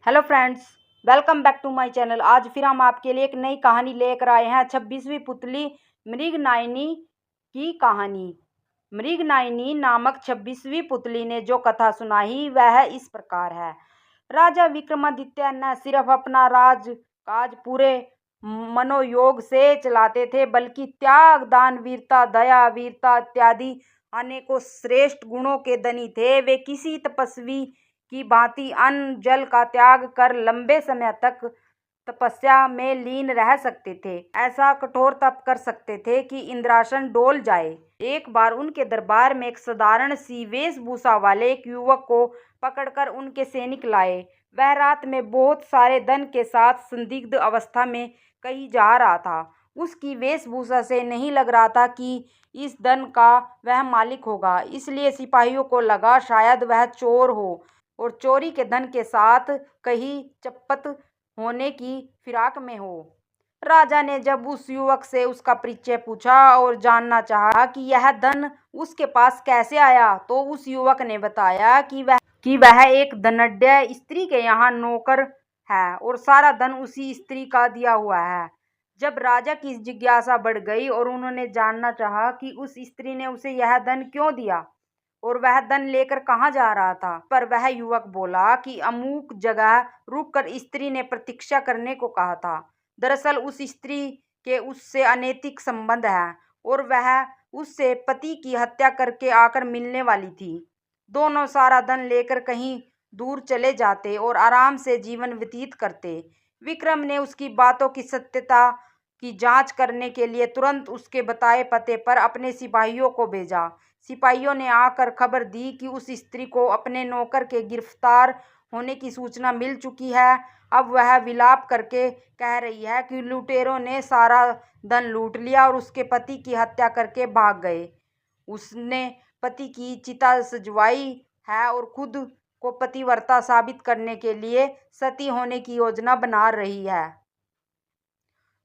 Hello friends, welcome back to my channel. आज फिर हम आपके लिए एक नई कहानी लेकर आए हैं। 26वीं पुतली मृगनायनी की कहानी। मृगनायनी नामक 26वीं पुतली ने जो कथा सुनाई वह इस प्रकार है। राजा विक्रमादित्य न सिर्फ अपना राज काज पूरे मनोयोग से चलाते थे, बल्कि त्याग, दान, वीरता, दया, वीरता इत्यादि अनेकों श्रेष्ठ गुणों के धनी थे। वे किसी तपस्वी की भांति अन्न जल का त्याग कर लंबे समय तक तपस्या में लीन रह सकते थे। ऐसा कठोर तप कर सकते थे कि इंद्रासन डोल जाए। एक बार उनके दरबार में एक साधारण सी वेशभूषा वाले एक युवक को पकड़कर उनके सैनिक लाए। वह रात में बहुत सारे धन के साथ संदिग्ध अवस्था में कहीं जा रहा था। उसकी वेशभूषा से नहीं लग रहा था कि इस धन का वह मालिक होगा, इसलिए सिपाहियों को लगा शायद वह चोर हो और चोरी के धन के साथ कहीं चप्पत होने की फिराक में हो। राजा ने जब उस युवक से उसका परिचय पूछा और जानना चाहा कि यह धन उसके पास कैसे आया, तो उस युवक ने बताया कि वह एक धनाढ्य स्त्री के यहाँ नौकर है और सारा धन उसी स्त्री का दिया हुआ है। जब राजा की जिज्ञासा बढ़ गई और उन्होंने जानना चाहा कि उस स्त्री ने उसे यह धन क्यों दिया और वह धन लेकर कहाँ जा रहा था, पर वह युवक बोला कि अमुक जगह रुककर स्त्री ने प्रतीक्षा करने को कहा था। दरअसल उस स्त्री के उससे अनैतिक संबंध है और वह उससे पति की हत्या करके आकर मिलने वाली थी। दोनों सारा धन लेकर कहीं दूर चले जाते और आराम से जीवन व्यतीत करते। विक्रम ने उसकी बातों की सत्यता की जांच करने के लिए तुरंत उसके बताए पते पर अपने सिपाहियों को भेजा। सिपाहियों ने आकर खबर दी कि उस स्त्री को अपने नौकर के गिरफ्तार होने की सूचना मिल चुकी है। अब वह विलाप करके कह रही है कि लुटेरों ने सारा धन लूट लिया और उसके पति की हत्या करके भाग गए। उसने पति की चिता सजवाई है और खुद को पतिव्रता साबित करने के लिए सती होने की योजना बना रही है।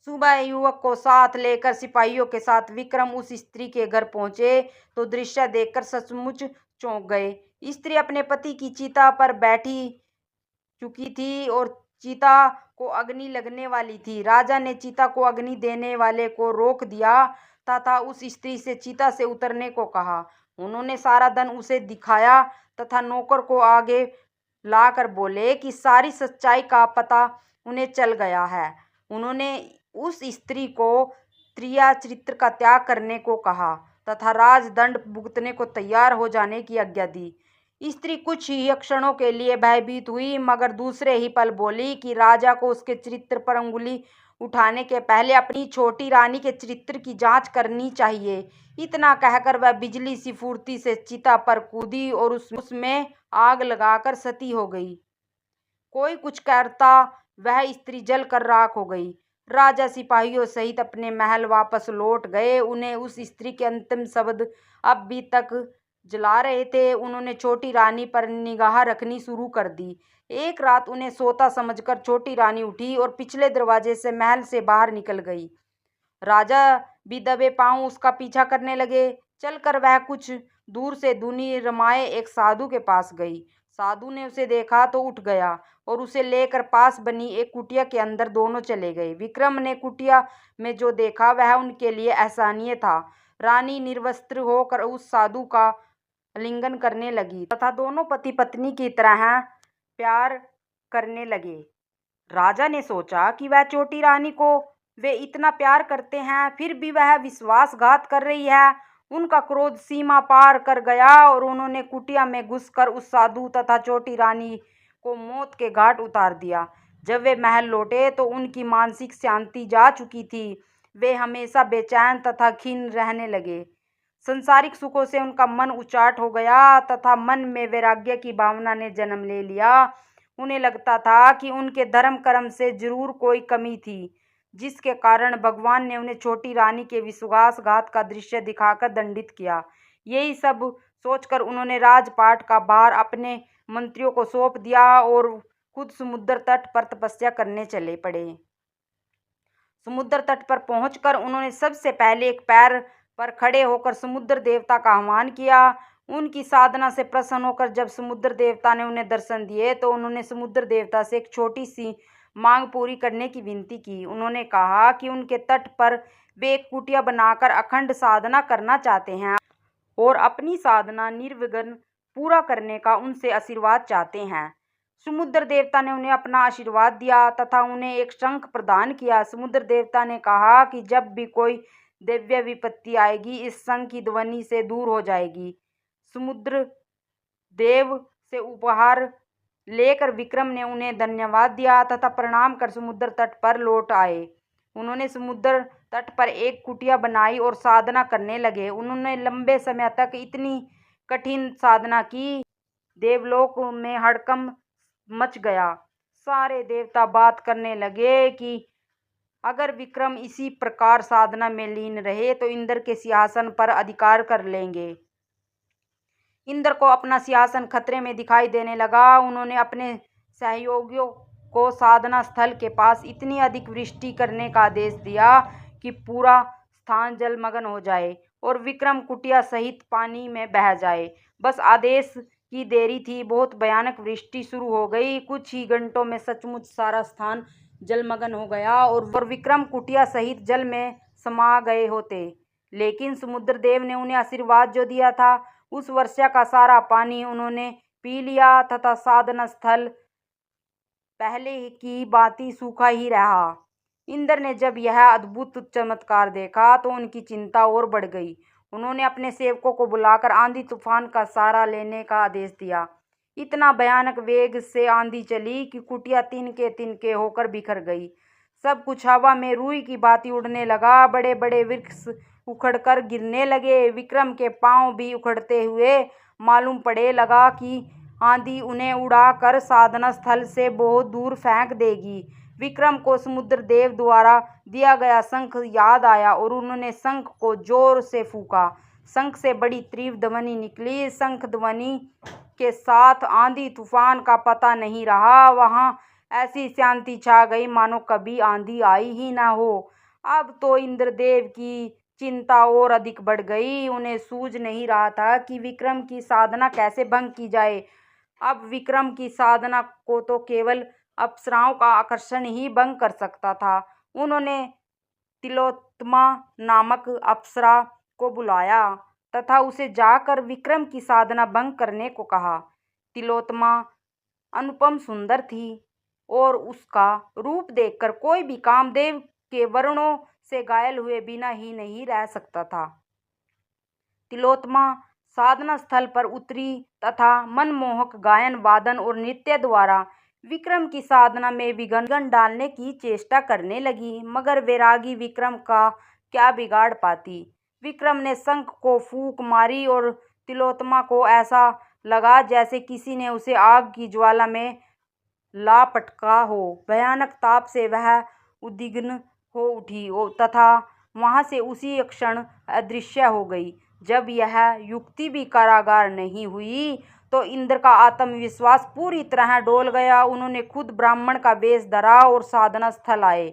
सुबह युवक को साथ लेकर सिपाहियों के साथ विक्रम उस स्त्री के घर पहुंचे तो दृश्य देखकर सचमुच चौंक गए। स्त्री अपने पति की चिता पर बैठी चुकी थी और चिता को अग्नि लगने वाली थी। राजा ने चिता को अग्नि देने वाले को रोक दिया तथा उस स्त्री से चिता से उतरने को कहा। उन्होंने सारा धन उसे दिखाया तथा नौकर को आगे लाकर बोले कि सारी सच्चाई का पता उन्हें चल गया है। उन्होंने उस स्त्री को त्रिया चरित्र का त्याग करने को कहा तथा राजदंड भुगतने को तैयार हो जाने की आज्ञा दी। स्त्री कुछ ही क्षणों के लिए भयभीत हुई, मगर दूसरे ही पल बोली कि राजा को उसके चरित्र पर अंगुली उठाने के पहले अपनी छोटी रानी के चरित्र की जांच करनी चाहिए। इतना कहकर वह बिजली सी फुर्ती से चिता पर कूदी और उसमें आग लगाकर सती हो गई। कोई कुछ करता वह स्त्री जल कर राख हो गई। राजा सिपाहियों सहित अपने महल वापस लौट गए। उन्हें उस स्त्री के अंतिम शब्द अब भी तक जला रहे थे। उन्होंने छोटी रानी पर निगाह रखनी शुरू कर दी। एक रात उन्हें सोता समझकर छोटी रानी उठी और पिछले दरवाजे से महल से बाहर निकल गई। राजा भी दबे पांव उसका पीछा करने लगे। चलकर वह कुछ दूर से धुनी रमाए एक साधु के पास गई। साधु ने उसे देखा तो उठ गया और उसे लेकर पास बनी एक कुटिया के अंदर दोनों चले गए। विक्रम ने कुटिया में जो देखा वह उनके लिए असहनीय था। रानी निर्वस्त्र होकर उस साधु का आलिंगन करने लगी तथा दोनों पति पत्नी की तरह प्यार करने लगे। राजा ने सोचा कि वह छोटी रानी को वे इतना प्यार करते हैं, फिर भी वह विश्वासघात कर रही है। उनका क्रोध सीमा पार कर गया और उन्होंने कुटिया में घुसकर उस साधु तथा छोटी रानी को मौत के घाट उतार दिया। जब वे महल लौटे तो उनकी मानसिक शांति जा चुकी थी। वे हमेशा बेचैन तथा खिन्न रहने लगे। संसारिक सुखों से उनका मन उचाट हो गया तथा मन में वैराग्य की भावना ने जन्म ले लिया। उन्हें लगता था कि उनके धर्म कर्म से जरूर कोई कमी थी, जिसके कारण भगवान ने उन्हें छोटी रानी के विश्वासघात का दृश्य दिखाकर दंडित किया। यही सब सोचकर उन्होंने राजपाट का भार अपने मंत्रियों को सौंप दिया और खुद समुद्र तट पर तपस्या करने चले पड़े। समुद्र तट पर पहुंचकर उन्होंने सबसे पहले एक पैर पर खड़े होकर समुद्र देवता का आह्वान किया। उनकी साधना से प्रसन्न होकर जब समुद्र देवता ने उन्हें दर्शन दिए तो उन्होंने समुद्र देवता से एक छोटी सी मांग पूरी करने की विनती की। उन्होंने कहा कि उनके तट पर वे एक कुटिया बनाकर अखंड साधना करना चाहते हैं और अपनी साधना निर्विघ्न पूरा करने का उनसे आशीर्वाद चाहते हैं। समुद्र देवता ने उन्हें अपना आशीर्वाद दिया तथा उन्हें एक शंख प्रदान किया। समुद्र देवता ने कहा कि जब भी कोई दिव्य विपत्ति आएगी, इस शंख की ध्वनि से दूर हो जाएगी। समुद्र देव से उपहार लेकर विक्रम ने उन्हें धन्यवाद दिया तथा प्रणाम कर समुद्र तट पर लौट आए। उन्होंने समुद्र तट पर एक कुटिया बनाई और साधना करने लगे। उन्होंने लंबे समय तक इतनी कठिन साधना की, देवलोक में हड़कंप मच गया। सारे देवता बात करने लगे कि अगर विक्रम इसी प्रकार साधना में लीन रहे तो इंद्र के सिंहासन पर अधिकार कर लेंगे। इंद्र को अपना सिंहासन खतरे में दिखाई देने लगा। उन्होंने अपने सहयोगियों को साधना स्थल के पास इतनी अधिक वृष्टि करने का आदेश दिया कि पूरा स्थान जलमग्न हो जाए और विक्रम कुटिया सहित पानी में बह जाए। बस आदेश की देरी थी। बहुत भयानक वृष्टि शुरू हो गई। कुछ ही घंटों में सचमुच सारा स्थान जलमग्न हो गया और विक्रम कुटिया सहित जल में समा गए होते। लेकिन समुद्र देव ने उन्हें आशीर्वाद जो दिया था, उस वर्षा का सारा पानी उन्होंने पी लिया तथा साधना स्थल पहले की भांति सूखा ही रहा। इंद्र ने जब यह अद्भुत चमत्कार देखा तो उनकी चिंता और बढ़ गई। उन्होंने अपने सेवकों को बुलाकर आंधी तूफान का सहारा लेने का आदेश दिया। इतना भयानक वेग से आंधी चली कि कुटिया तिनके होकर बिखर गई। सब कुछ हवा में रुई की भांति उड़ने लगा। बड़े बड़े वृक्ष उखड़कर गिरने लगे। विक्रम के पांव भी उखड़ते हुए मालूम पड़े लगा कि आंधी उन्हें उड़ाकर साधना स्थल से बहुत दूर फेंक देगी। विक्रम को समुद्र देव द्वारा दिया गया शंख याद आया और उन्होंने शंख को जोर से फूंका। शंख से बड़ी तीव्र ध्वनि निकली। शंख ध्वनि के साथ आंधी तूफान का पता नहीं रहा। वहां ऐसी शांति छा गई मानो कभी आंधी आई ही ना हो। अब तो इंद्रदेव की चिंता और अधिक बढ़ गई। उन्हें सूझ नहीं रहा था कि विक्रम की साधना कैसे भंग की जाए। अब विक्रम की साधना को तो केवल अप्सराओं का आकर्षण ही भंग कर सकता था। उन्होंने तिलोत्तमा नामक अप्सरा को बुलाया तथा उसे जाकर विक्रम की साधना भंग करने को कहा। तिलोत्तमा अनुपम सुंदर थी और उसका रूप देखकर कोई भी कामदेव के वर्णों से घायल हुए बिना ही नहीं रह सकता था। तिलोत्तमा साधना स्थल पर उतरी तथा मनमोहक गायन वादन और नृत्य द्वारा विक्रम की साधना में विघ्न डालने की चेष्टा करने लगी। मगर वैरागी विक्रम का क्या बिगाड़ पाती। विक्रम ने शंख को फूंक मारी और तिलोत्तमा को ऐसा लगा जैसे किसी ने उसे आग की ज्वाला में लापटका हो। भयानक ताप से वह उद्विग्न हो उठी तथा वहां से उसी क्षण अदृश्य हो गई। जब यह युक्ति भी कारागार नहीं हुई तो इंद्र का आत्मविश्वास पूरी तरह डोल गया। उन्होंने खुद ब्राह्मण का वेश धरा और साधना स्थल आए।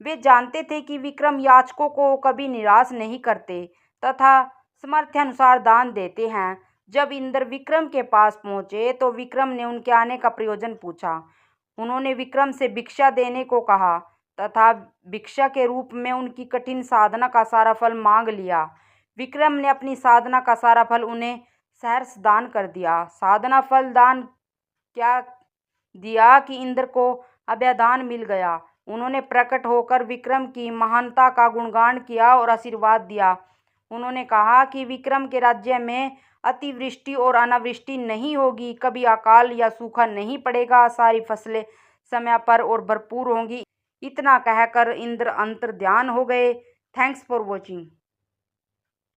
वे जानते थे कि विक्रम याचकों को कभी निराश नहीं करते तथा सामर्थ्यानुसार दान देते हैं। जब इंद्र विक्रम के पास पहुंचे तो विक्रम ने उनके आने का प्रयोजन पूछा। उन्होंने विक्रम से भिक्षा देने को कहा तथा भिक्षा के रूप में उनकी कठिन साधना का सारा फल मांग लिया। विक्रम ने अपनी साधना का सारा फल उन्हें सहर्ष दान कर दिया। साधना फल दान क्या दिया कि इंद्र को अभयदान मिल गया। उन्होंने प्रकट होकर विक्रम की महानता का गुणगान किया और आशीर्वाद दिया। उन्होंने कहा कि विक्रम के राज्य में अतिवृष्टि और अनावृष्टि नहीं होगी, कभी अकाल या सूखा नहीं पड़ेगा, सारी फसलें समय पर और भरपूर होंगी। इतना कहकर इंद्र अंतर्ध्यान हो गए। Thanks for watching.